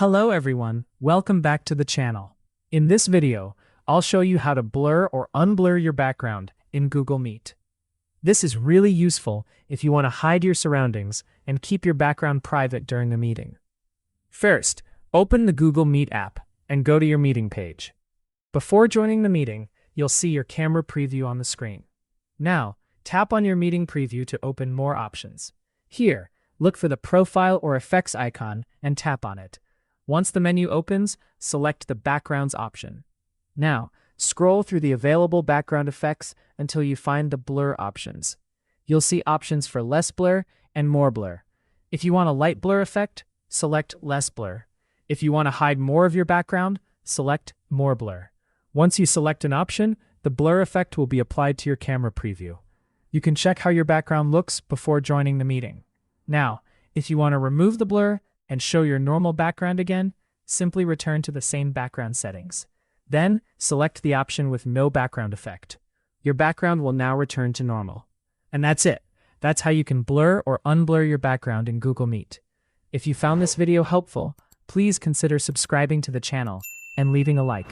Hello everyone, welcome back to the channel. In this video, I'll show you how to blur or unblur your background in Google Meet. This is really useful if you want to hide your surroundings and keep your background private during a meeting. First, open the Google Meet app and go to your meeting page. Before joining the meeting, you'll see your camera preview on the screen. Now, tap on your meeting preview to open more options. Here, look for the profile or effects icon and tap on it. Once the menu opens, select the Backgrounds option. Now, scroll through the available background effects until you find the blur options. You'll see options for less blur and more blur. If you want a light blur effect, select less blur. If you want to hide more of your background, select more blur. Once you select an option, the blur effect will be applied to your camera preview. You can check how your background looks before joining the meeting. Now, if you want to remove the blur and show your normal background again, simply return to the same background settings. Then, select the option with no background effect. Your background will now return to normal. And that's it. That's how you can blur or unblur your background in Google Meet. If you found this video helpful, please consider subscribing to the channel and leaving a like.